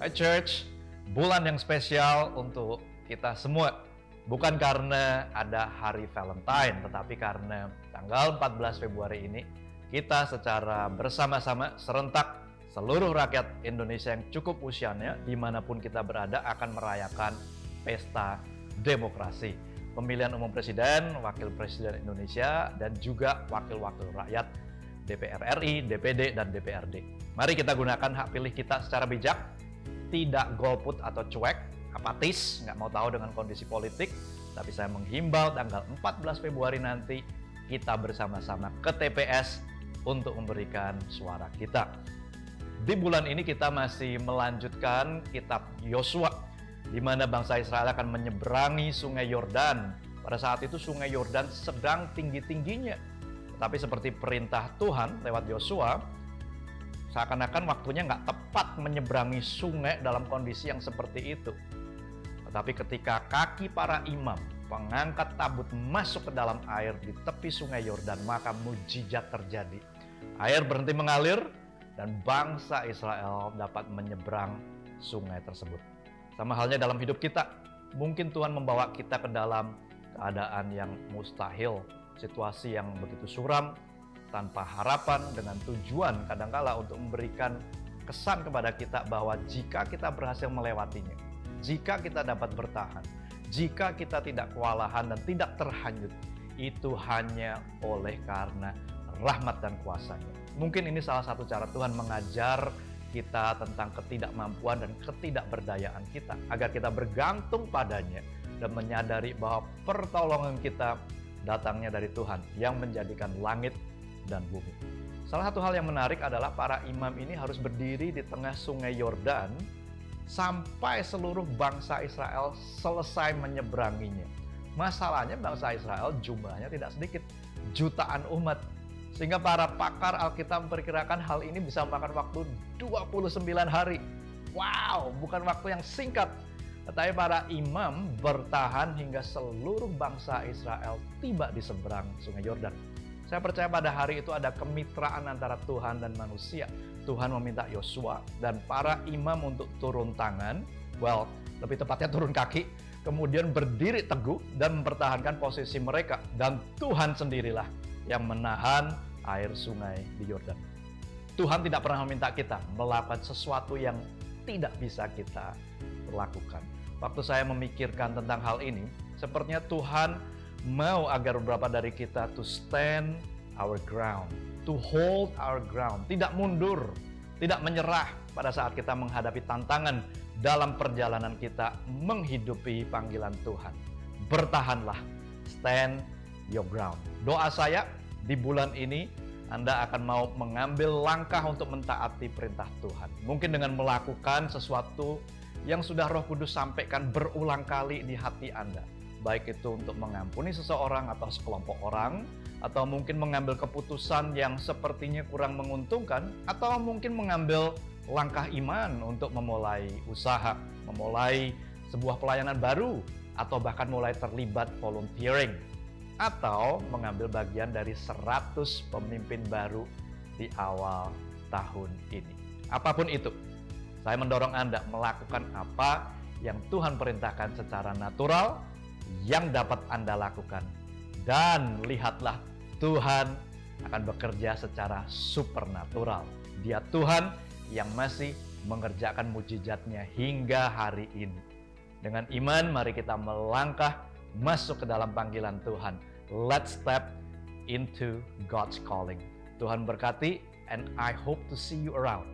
Hai Church, bulan yang spesial untuk kita semua. Bukan karena ada hari Valentine, tetapi karena tanggal 14 Februari ini kita secara bersama-sama serentak seluruh rakyat Indonesia yang cukup usianya dimanapun kita berada akan merayakan pesta demokrasi. Pemilihan umum presiden, wakil presiden Indonesia, dan juga wakil-wakil rakyat DPR RI, DPD, dan DPRD. Mari kita gunakan hak pilih kita secara bijak, tidak golput atau cuek, apatis, nggak mau tahu dengan kondisi politik, tapi saya menghimbau tanggal 14 Februari nanti kita bersama-sama ke TPS untuk memberikan suara kita. Di bulan ini kita masih melanjutkan kitab Yosua, di mana bangsa Israel akan menyeberangi sungai Yordan. Pada saat itu sungai Yordan sedang tinggi-tingginya. Tetapi seperti perintah Tuhan lewat Yosua, seakan-akan waktunya nggak tepat menyeberangi sungai dalam kondisi yang seperti itu. Tetapi ketika kaki para imam, pengangkat tabut masuk ke dalam air di tepi sungai Yordan, maka mujizat terjadi. Air berhenti mengalir dan bangsa Israel dapat menyeberang sungai tersebut. Sama halnya dalam hidup kita, mungkin Tuhan membawa kita ke dalam keadaan yang mustahil, situasi yang begitu suram, tanpa harapan, dengan tujuan kadangkala untuk memberikan kesan kepada kita bahwa jika kita berhasil melewatinya, jika kita dapat bertahan, jika kita tidak kewalahan dan tidak terhanyut, itu hanya oleh karena rahmat dan kuasa-Nya. Mungkin ini salah satu cara Tuhan mengajar kita tentang ketidakmampuan dan ketidakberdayaan kita, agar kita bergantung padanya dan menyadari bahwa pertolongan kita datangnya dari Tuhan yang menjadikan langit dan bumi. Salah satu hal yang menarik adalah para imam ini harus berdiri di tengah sungai Yordan sampai seluruh bangsa Israel selesai menyeberanginya. Masalahnya bangsa Israel jumlahnya tidak sedikit, jutaan umat. Sehingga para pakar Alkitab memperkirakan hal ini bisa memakan waktu 29 hari. Wow, bukan waktu yang singkat. Tetapi para imam bertahan hingga seluruh bangsa Israel tiba di seberang sungai Yordan. Saya percaya pada hari itu ada kemitraan antara Tuhan dan manusia. Tuhan meminta Yosua dan para imam untuk turun tangan, lebih tepatnya turun kaki, kemudian berdiri teguh dan mempertahankan posisi mereka. Dan Tuhan sendirilah yang menahan air sungai di Yordan. Tuhan tidak pernah meminta kita melakukan sesuatu yang tidak bisa kita lakukan. Waktu saya memikirkan tentang hal ini, sepertinya Tuhan mau agar beberapa dari kita to stand our ground, to hold our ground, tidak mundur, tidak menyerah pada saat kita menghadapi tantangan dalam perjalanan kita menghidupi panggilan Tuhan. Bertahanlah, stand your ground. Doa saya di bulan ini Anda akan mau mengambil langkah untuk mentaati perintah Tuhan. Mungkin dengan melakukan sesuatu yang sudah Roh Kudus sampaikan berulang kali di hati Anda. Baik itu untuk mengampuni seseorang atau sekelompok orang, atau mungkin mengambil keputusan yang sepertinya kurang menguntungkan, atau mungkin mengambil langkah iman untuk memulai usaha, memulai sebuah pelayanan baru, atau bahkan mulai terlibat volunteering, atau mengambil bagian dari 100 pemimpin baru di awal tahun ini. Apapun itu, saya mendorong Anda melakukan apa yang Tuhan perintahkan secara natural, yang dapat Anda lakukan. Dan lihatlah, Tuhan akan bekerja secara supernatural. Dia Tuhan yang masih mengerjakan mujizatnya hingga hari ini. Dengan iman, mari kita melangkah masuk ke dalam panggilan Tuhan. Let's step into God's calling. Tuhan berkati, and I hope to see you around.